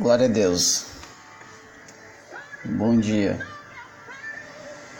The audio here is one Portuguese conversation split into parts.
Glória a Deus. Bom dia.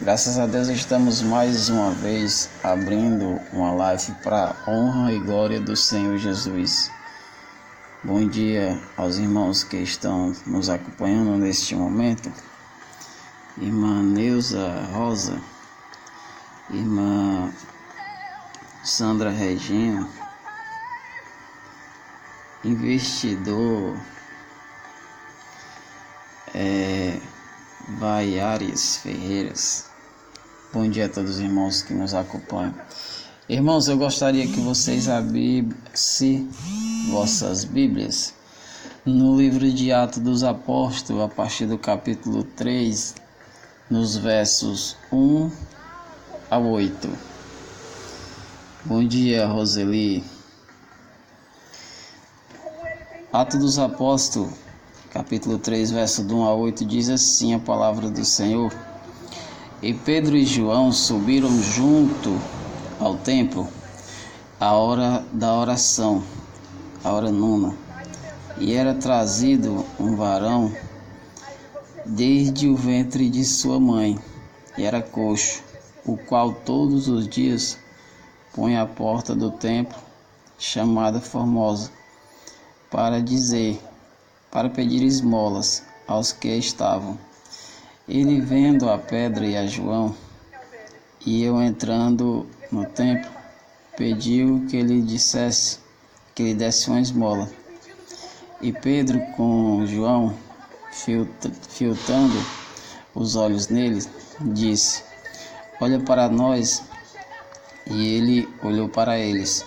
Graças a Deus estamos mais uma vez abrindo uma live para a honra e glória do Senhor Jesus. Bom dia aos irmãos que estão nos acompanhando neste momento. Irmã Neuza Rosa, irmã Sandra Regina, investidor Vaiares Ferreiras. Bom dia a todos os irmãos que nos acompanham. Irmãos, eu gostaria que vocês abrissem vossas Bíblias no livro de Atos dos Apóstolos, a partir do capítulo 3, nos versos 1 a 8. Bom dia, Roseli. Atos dos Apóstolos, capítulo 3, verso 1 a 8, diz assim a palavra do Senhor: E Pedro e João subiram junto ao templo, à hora da oração, a hora nona, e era trazido um varão desde o ventre de sua mãe, e era coxo, o qual todos os dias põe à porta do templo, chamada Formosa, para pedir esmolas aos que estavam. Ele, vendo a Pedro e a João, iam entrando no templo, pediu que lhe desse uma esmola. E Pedro, com João, fitando os olhos nele, disse: Olha para nós. E ele olhou para eles,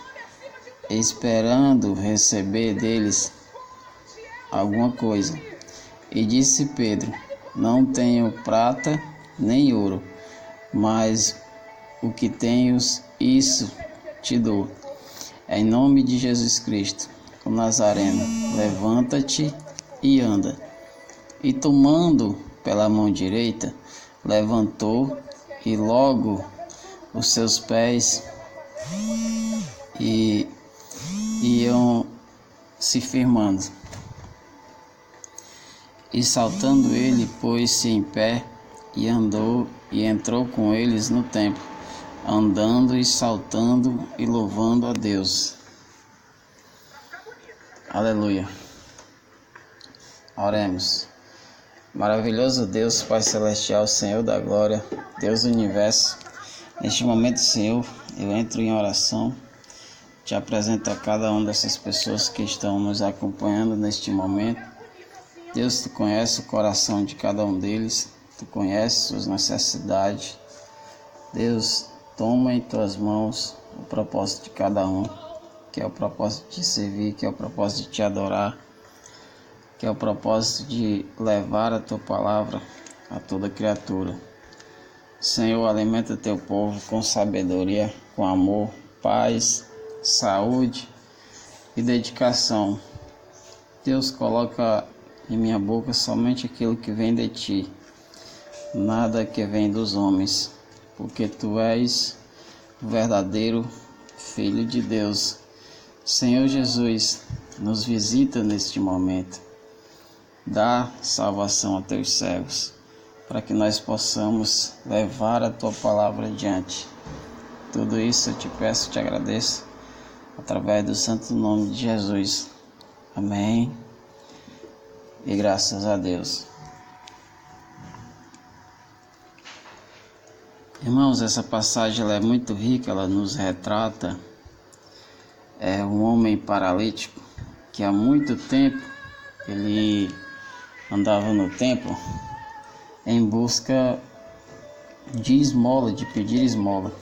esperando receber deles alguma coisa. E disse Pedro: Não tenho prata nem ouro, mas o que tenho, isso te dou. Em nome de Jesus Cristo, o Nazareno, levanta-te e anda. E tomando pela mão direita, levantou, e logo os seus pés iam se firmando. E saltando ele, pôs-se em pé e andou e entrou com eles no templo, andando e saltando e louvando a Deus. Aleluia. Oremos. Maravilhoso Deus, Pai Celestial, Senhor da Glória, Deus do Universo, neste momento, Senhor, eu entro em oração, te apresento a cada uma dessas pessoas que estão nos acompanhando neste momento. Deus, Tu conhece o coração de cada um deles, Tu conheces suas necessidades. Deus, toma em Tuas mãos o propósito de cada um, que é o propósito de Te servir, que é o propósito de Te adorar, que é o propósito de levar a Tua palavra a toda criatura. Senhor, alimenta Teu povo com sabedoria, com amor, paz, saúde e dedicação. Deus, coloca em minha boca somente aquilo que vem de Ti, nada que vem dos homens, porque Tu és o verdadeiro Filho de Deus. Senhor Jesus, nos visita neste momento. Dá salvação a Teus servos, para que nós possamos levar a Tua palavra adiante. Tudo isso eu Te peço e Te agradeço, através do santo nome de Jesus. Amém. E graças a Deus. Irmãos, essa passagem ela é muito rica, ela nos retrata um homem paralítico que há muito tempo ele andava no templo em busca de esmola, de pedir esmola.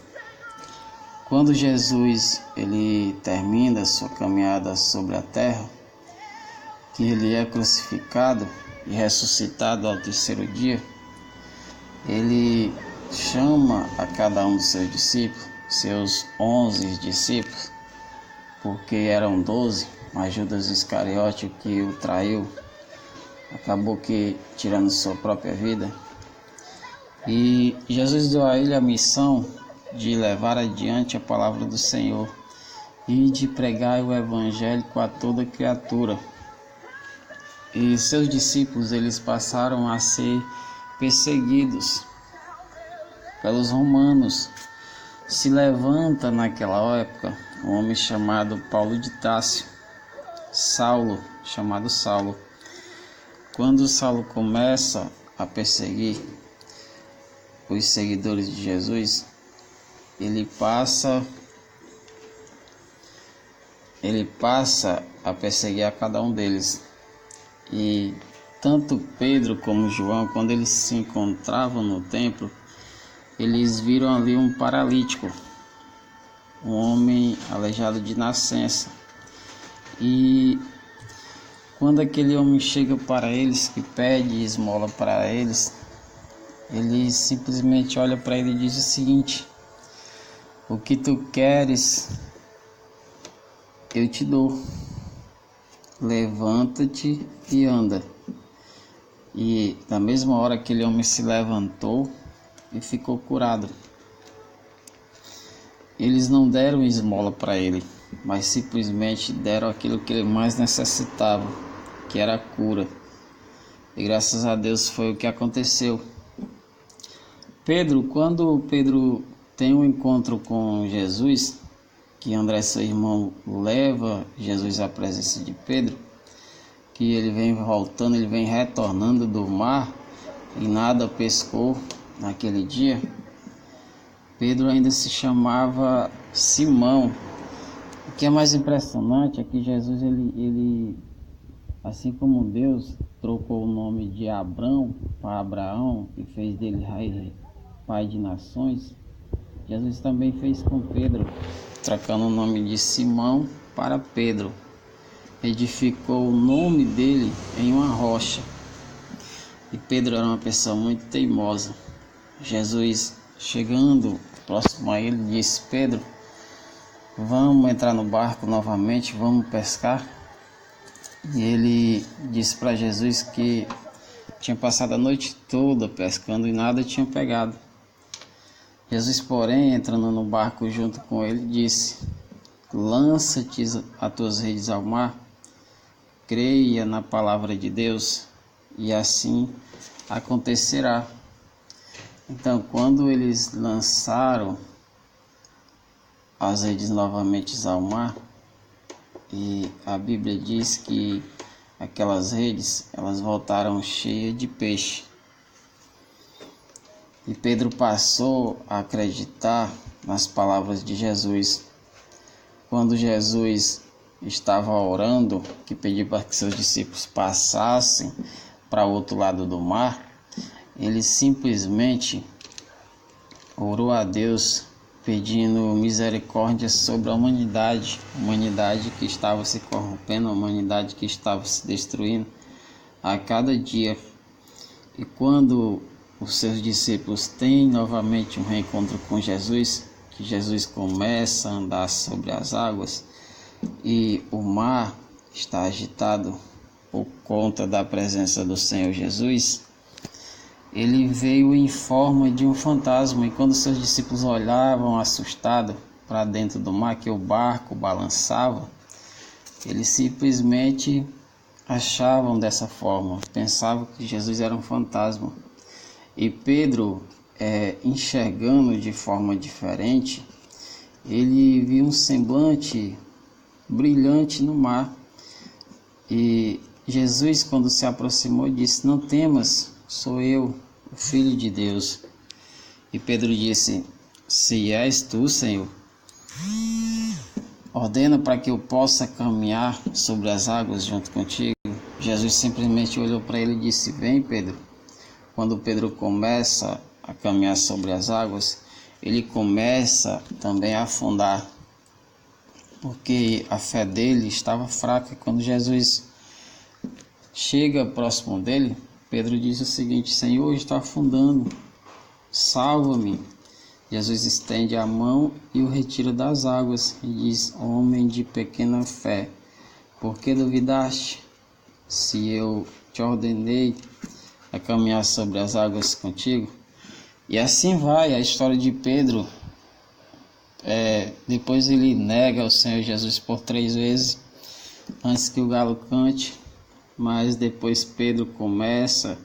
Quando Jesus ele termina sua caminhada sobre a terra, que ele é crucificado e ressuscitado ao terceiro dia, ele chama a cada um dos seus discípulos, seus 11 discípulos, porque eram 12, mas Judas Iscariote, que o traiu, acabou que tirando sua própria vida. E Jesus deu a ele a missão de levar adiante a palavra do Senhor e de pregar o evangelho a toda criatura. e seus discípulos eles passaram a ser perseguidos pelos romanos. Se levanta naquela época um homem chamado Paulo de Tarso, chamado Saulo. Quando Saulo começa a perseguir os seguidores de Jesus, ele passa a perseguir a cada um deles. E tanto Pedro como João, quando eles se encontravam no templo, eles viram ali um paralítico, um homem aleijado de nascença. E quando aquele homem chega para eles, que pede esmola para eles, ele simplesmente olha para ele e diz o seguinte: o que tu queres, eu te dou. Levanta-te e anda. E na mesma hora aquele homem se levantou e ficou curado. Eles não deram esmola para ele, mas simplesmente deram aquilo que ele mais necessitava, que era a cura. E graças a Deus foi o que aconteceu. Quando Pedro tem um encontro com Jesus, que André, seu irmão, leva Jesus à presença de Pedro, que ele vem voltando, ele vem retornando do mar e nada pescou naquele dia. Pedro ainda se chamava Simão. O que é mais impressionante é que Jesus, ele assim como Deus trocou o nome de Abrão para Abraão e fez dele pai de nações, Jesus também fez com Pedro, trocando o nome de Simão para Pedro. Edificou o nome dele em uma rocha. E Pedro era uma pessoa muito teimosa. Jesus, chegando próximo a ele, disse: Pedro, vamos entrar no barco novamente, vamos pescar. E ele disse para Jesus que tinha passado a noite toda pescando e nada tinha pegado. Jesus, porém, entrando no barco junto com ele, disse: lança-te as tuas redes ao mar, creia na palavra de Deus, e assim acontecerá. Então, quando eles lançaram as redes novamente ao mar, e a Bíblia diz que aquelas redes, elas voltaram cheias de peixe. E Pedro passou a acreditar nas palavras de Jesus. Quando Jesus estava orando, que pediu para que seus discípulos passassem para o outro lado do mar, ele simplesmente orou a Deus pedindo misericórdia sobre a humanidade que estava se corrompendo, a humanidade que estava se destruindo a cada dia. E quando os seus discípulos têm novamente um reencontro com Jesus, que Jesus começa a andar sobre as águas e o mar está agitado por conta da presença do Senhor Jesus, ele veio em forma de um fantasma. E quando seus discípulos olhavam assustados para dentro do mar, que o barco balançava, eles simplesmente achavam dessa forma, pensavam que Jesus era um fantasma. E Pedro, enxergando de forma diferente, ele viu um semblante brilhante no mar. E Jesus, quando se aproximou, disse: não temas, sou eu, o Filho de Deus. E Pedro disse: se és tu, Senhor, ordena para que eu possa caminhar sobre as águas junto contigo. Jesus simplesmente olhou para ele e disse: vem, Pedro. Quando Pedro começa a caminhar sobre as águas, ele começa também a afundar, porque a fé dele estava fraca. Quando Jesus chega próximo dele, Pedro diz o seguinte: Senhor, está afundando, salva-me. Jesus estende a mão e o retira das águas e diz: homem de pequena fé, por que duvidaste? Se eu te ordenei a caminhar sobre as águas contigo. E assim vai a história de Pedro. Depois ele nega o Senhor Jesus por 3 vezes antes que o galo cante. mas depois Pedro começa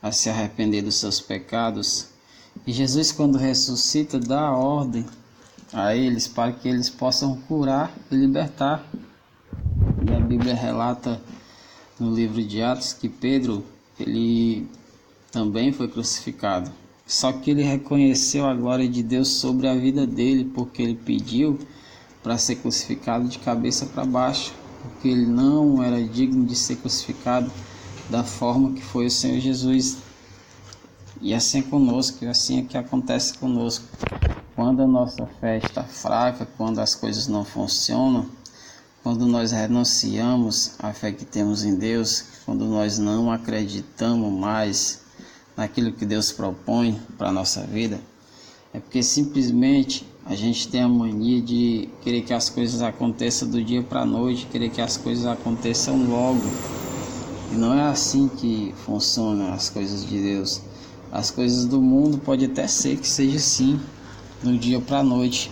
a se arrepender dos seus pecados. E Jesus, quando ressuscita, dá a ordem a eles para que eles possam curar e libertar. E a Bíblia relata no livro de Atos que Pedro, ele também foi crucificado. Só que ele reconheceu a glória de Deus sobre a vida dele, porque ele pediu para ser crucificado de cabeça para baixo, porque ele não era digno de ser crucificado da forma que foi o Senhor Jesus. E assim é conosco, assim é que acontece conosco. Quando a nossa fé está fraca, quando as coisas não funcionam, quando nós renunciamos à fé que temos em Deus, quando nós não acreditamos mais naquilo que Deus propõe para a nossa vida, é porque simplesmente a gente tem a mania de querer que as coisas aconteçam do dia para a noite, querer que as coisas aconteçam logo. E não é assim que funcionam as coisas de Deus. As coisas do mundo pode até ser que seja assim, do dia para a noite,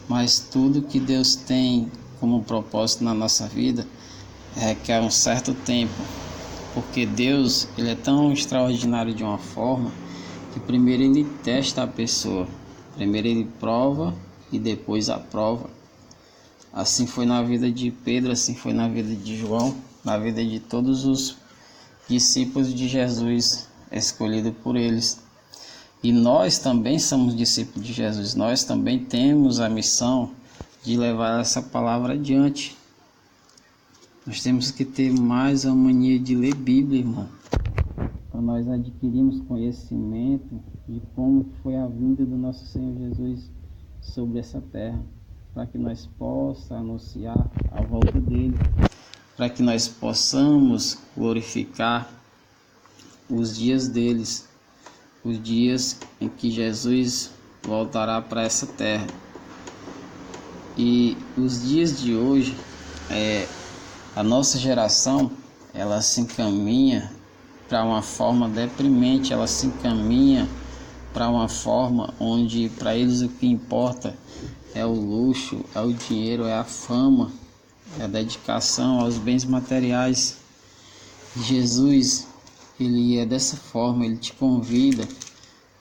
mas tudo que Deus tem como propósito na nossa vida requer um certo tempo, porque Deus, ele é tão extraordinário de uma forma que primeiro ele testa a pessoa, primeiro ele prova e depois aprova. Assim foi na vida de Pedro, assim foi na vida de João, na vida de todos os discípulos de Jesus, escolhidos por eles. E nós também somos discípulos de Jesus, nós também temos a missão de levar essa palavra adiante. Nós temos que ter mais a mania de ler Bíblia, irmão, para nós adquirirmos conhecimento de como foi a vinda do nosso Senhor Jesus sobre essa terra, para que nós possamos anunciar a volta dele, para que nós possamos glorificar os dias deles, os dias em que Jesus voltará para essa terra. E os dias de hoje, a nossa geração, ela se encaminha para uma forma deprimente, ela se encaminha para uma forma onde para eles o que importa é o luxo, é o dinheiro, é a fama, é a dedicação aos bens materiais. Jesus, ele é dessa forma, ele te convida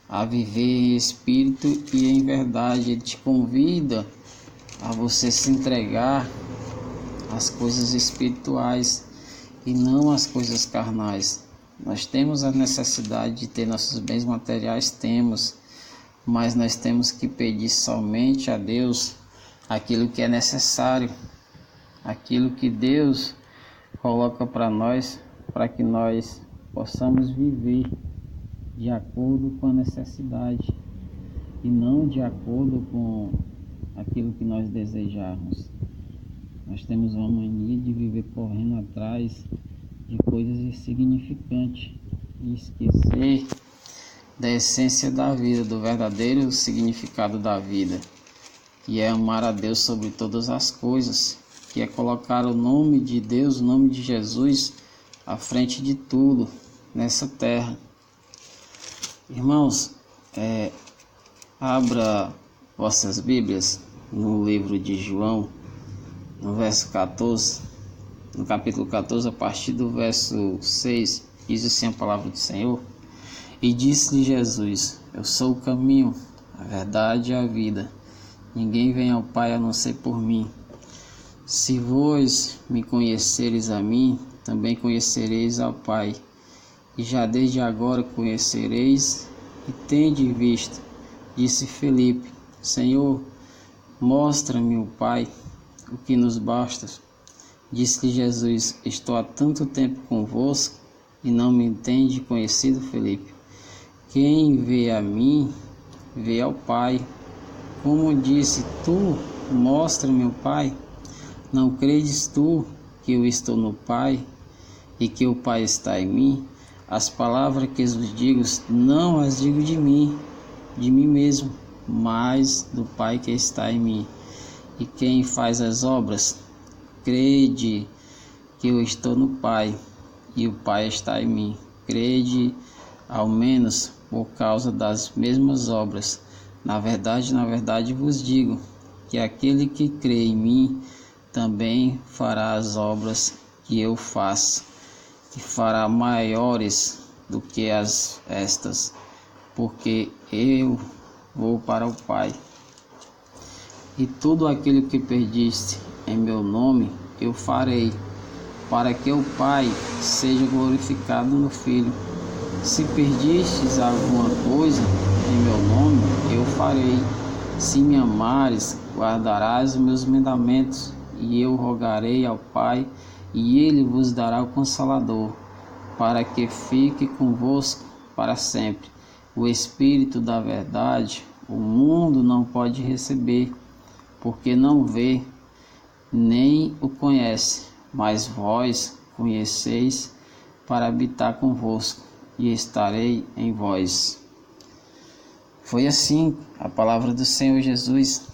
a viver em espírito e em verdade, ele te convida a você se entregar às coisas espirituais e não às coisas carnais. Nós temos a necessidade de ter nossos bens materiais, temos, mas nós temos que pedir somente a Deus aquilo que é necessário, aquilo que Deus coloca para nós, para que nós possamos viver de acordo com a necessidade e não de acordo com aquilo que nós desejarmos. Nós temos uma mania de viver correndo atrás de coisas insignificantes e esquecer da essência da vida, do verdadeiro significado da vida, que é amar a Deus sobre todas as coisas, que é colocar o nome de Deus, o nome de Jesus à frente de tudo nessa terra. Irmãos, abra vossas Bíblias no livro de João, no verso 14, no capítulo 14, a partir do verso 6, diz assim a palavra do Senhor: E disse-lhe Jesus: Eu sou o caminho, a verdade e a vida. Ninguém vem ao Pai a não ser por mim. Se vós me conhecereis a mim, também conhecereis ao Pai. E já desde agora conhecereis e tende visto. Disse Felipe: Senhor, mostra-me o Pai, o que nos basta. Disse-lhe Jesus: Estou há tanto tempo convosco e não me tende conhecido, Felipe? Quem vê a mim, vê ao Pai. Como disse, tu, mostra-me o Pai. Não credes tu que eu estou no Pai e que o Pai está em mim? As palavras que vos digo, não as digo de mim mesmo, mas do Pai que está em mim. E quem faz as obras, crede que eu estou no Pai e o Pai está em mim. Crede, ao menos, por causa das mesmas obras. Na verdade vos digo, que aquele que crê em mim, também fará as obras que eu faço, que fará maiores do que estas, porque eu vou para o Pai. E tudo aquilo que perdiste em meu nome eu farei, para que o Pai seja glorificado no Filho. Se perdistes alguma coisa em meu nome, eu farei. Se me amares, guardarás os meus mandamentos, e eu rogarei ao Pai, e ele vos dará o Consolador, para que fique convosco para sempre. O Espírito da verdade, o mundo não pode receber, porque não vê, nem o conhece, mas vós conheceis, para habitar convosco, e estarei em vós. Foi assim a palavra do Senhor Jesus,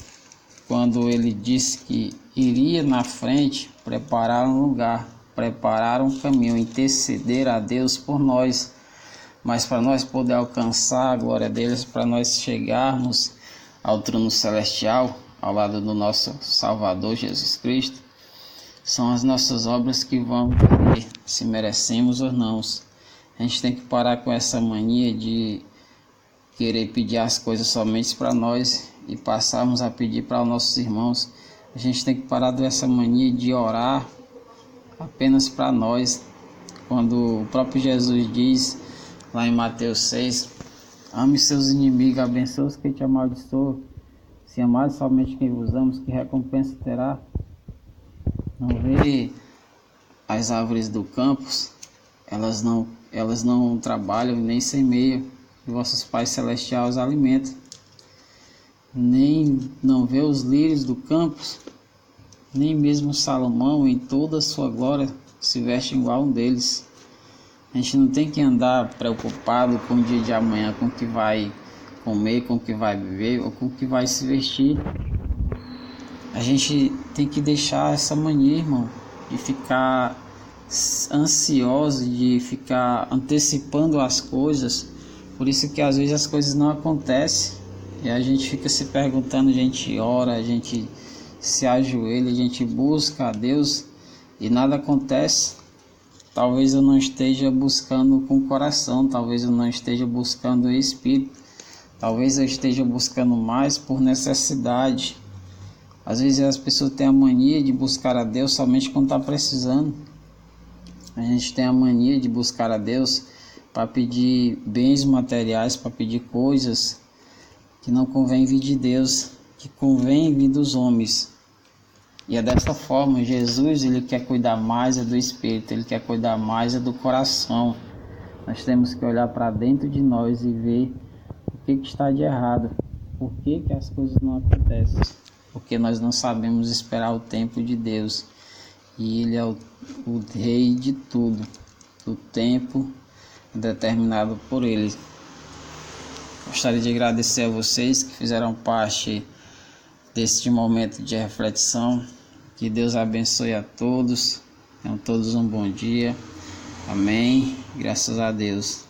quando ele disse que iria na frente preparar um lugar, preparar um caminho, interceder a Deus por nós, mas para nós poder alcançar a glória deles, para nós chegarmos ao trono celestial, ao lado do nosso Salvador Jesus Cristo, são as nossas obras que vão ver se merecemos ou não. A gente tem que parar com essa mania de querer pedir as coisas somente para nós e passarmos a pedir para os nossos irmãos. A gente tem que parar dessa mania de orar apenas para nós, quando o próprio Jesus diz lá em Mateus 6, ame seus inimigos, abençoe os que te amaldiçoam, se amar somente quem vos ama, que recompensa terá? Não vê as árvores do campo, elas não trabalham nem semeiam, e vossos pais celestiais os alimentam. Nem não vê os lírios do campo, nem mesmo Salomão em toda a sua glória se veste igual a um deles. A gente não tem que andar preocupado com o dia de amanhã, com o que vai comer, com o que vai beber ou com o que vai se vestir. A gente tem que deixar essa mania, irmão, de ficar ansioso, de ficar antecipando as coisas. Por isso que às vezes as coisas não acontecem e a gente fica se perguntando, a gente ora, a gente se ajoelha, a gente busca a Deus e nada acontece. Talvez eu não esteja buscando com o coração, talvez eu não esteja buscando o Espírito, talvez eu esteja buscando mais por necessidade. Às vezes as pessoas têm a mania de buscar a Deus somente quando está precisando. A gente tem a mania de buscar a Deus para pedir bens materiais, para pedir coisas que não convém vir de Deus, que convém vir dos homens. E é dessa forma, Jesus ele quer cuidar mais do Espírito, ele quer cuidar mais do coração. Nós temos que olhar para dentro de nós e ver o que está de errado, por que as coisas não acontecem, porque nós não sabemos esperar o tempo de Deus. E ele é o rei de tudo, o tempo determinado por ele. Gostaria de agradecer a vocês que fizeram parte deste momento de reflexão. Que Deus abençoe a todos. Tenham todos um bom dia. Amém. Graças a Deus.